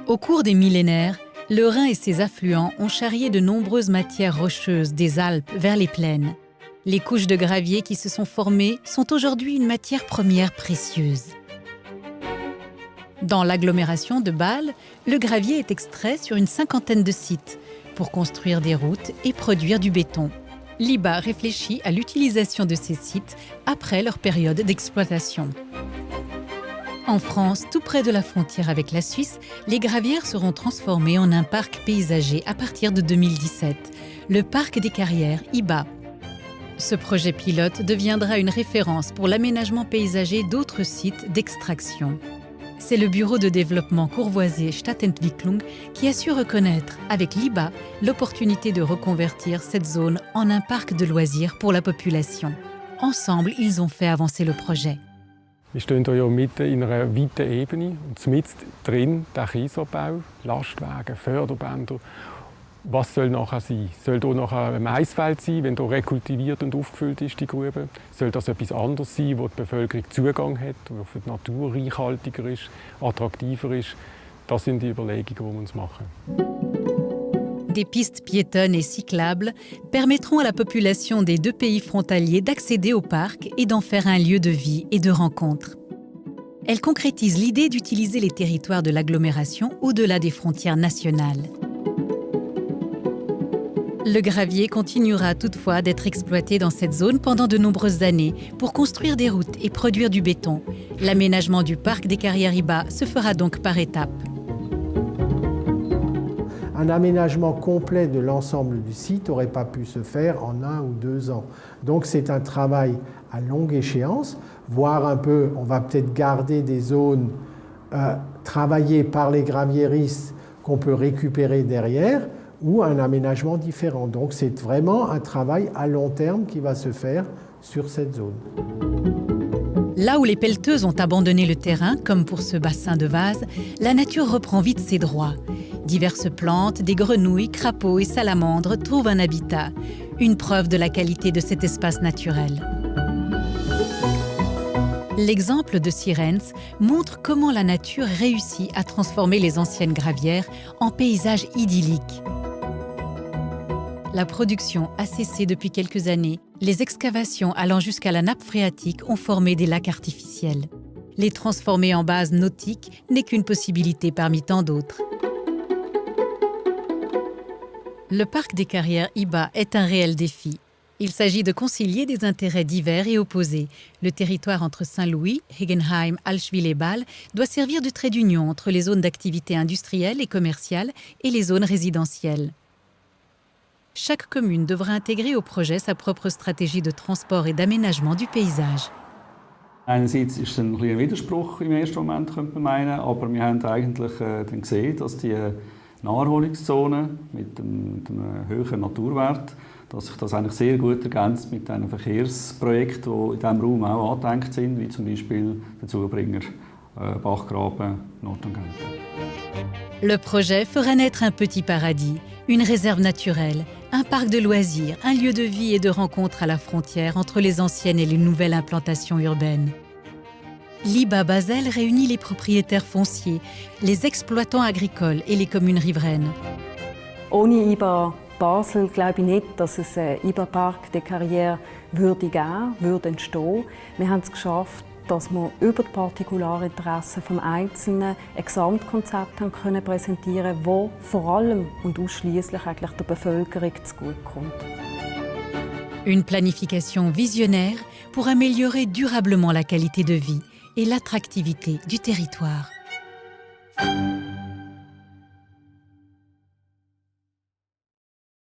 Au cours des millénaires, le Rhin et ses affluents ont charrié de nombreuses matières rocheuses des Alpes vers les plaines. Les couches de gravier qui se sont formées sont aujourd'hui une matière première précieuse. Dans l'agglomération de Bâle, le gravier est extrait sur une cinquantaine de sites pour construire des routes et produire du béton. L'IBA réfléchit à l'utilisation de ces sites après leur période d'exploitation. En France, tout près de la frontière avec la Suisse, les gravières seront transformées en un parc paysager à partir de 2017, le parc des carrières IBA. Ce projet pilote deviendra une référence pour l'aménagement paysager d'autres sites d'extraction. C'est le bureau de développement Courvoisier Stadtentwicklung qui a su reconnaître, avec l'IBA, l'opportunité de reconvertir cette zone en un parc de loisirs pour la population. Ensemble, ils ont fait avancer le projet. Wir stehen hier ja mitten in einer weiten Ebene und mitten drin der Kiesabbau, Lastwagen, Förderbänder. Was soll nachher sein? Soll hier nachher ein Maisfeld sein, wenn hier rekultiviert und aufgefüllt ist, die Grube? Soll das etwas anderes sein, wo die Bevölkerung Zugang hat, wo für die Natur reichhaltiger ist, attraktiver ist? Das sind die Überlegungen, die wir uns machen. Des pistes piétonnes et cyclables permettront à la population des deux pays frontaliers d'accéder au parc et d'en faire un lieu de vie et de rencontre. Elle concrétise l'idée d'utiliser les territoires de l'agglomération au-delà des frontières nationales. Le gravier continuera toutefois d'être exploité dans cette zone pendant de nombreuses années pour construire des routes et produire du béton. L'aménagement du parc des carrières IBA se fera donc par étapes. Un aménagement complet de l'ensemble du site n'aurait pas pu se faire en 1 ou 2 ans. Donc c'est un travail à longue échéance, voire un peu, on va peut-être garder des zones travaillées par les graviéristes qu'on peut récupérer derrière, ou un aménagement différent. Donc c'est vraiment un travail à long terme qui va se faire sur cette zone. Là où les pelleteuses ont abandonné le terrain, comme pour ce bassin de vase, la nature reprend vite ses droits. Diverses plantes, des grenouilles, crapauds et salamandres trouvent un habitat, une preuve de la qualité de cet espace naturel. L'exemple de Sirens montre comment la nature réussit à transformer les anciennes gravières en paysages idylliques. La production a cessé depuis quelques années. Les excavations allant jusqu'à la nappe phréatique ont formé des lacs artificiels. Les transformer en base nautique n'est qu'une possibilité parmi tant d'autres. Le parc des carrières IBA est un réel défi. Il s'agit de concilier des intérêts divers et opposés. Le territoire entre Saint-Louis, Hegenheim, Allschwil et Bâle doit servir de trait d'union entre les zones d'activité industrielle et commerciale et les zones résidentielles. Chaque commune devra intégrer au projet sa propre stratégie de transport et d'aménagement du paysage. Einerseits ist es ein Widerspruch im ersten Moment, könnte man meinen, aber wir haben eigentlich dann gesehen, dass die Naherholungszone mit einem hohen Naturwert, dass sich das eigentlich sehr gut ergänzt mit den Verkehrsprojekten, die in diesem Raum auch angedenkt sind, wie zum Beispiel der Zubringer Bachgraben, Nordtangente. Le projet fera naître un petit paradis, une réserve naturelle, un parc de loisirs, un lieu de vie et de rencontre à la frontière entre les anciennes et les nouvelles implantations urbaines. L'IBA Basel réunit les propriétaires fonciers, les exploitants agricoles et les communes riveraines. Ohne IBA Basel glaube ich nicht, dass es einen IBA-Park der Carrière würde geben, würde entstehen. Wir haben es geschafft, dass wir über die Partikularinteressen des Einzelnen ein Gesamtkonzept haben können präsentieren, das vor allem und ausschließlich eigentlich der Bevölkerung zugutekommt. Une planification visionnaire pour améliorer durablement la qualité de vie et l'attractivité du territoire.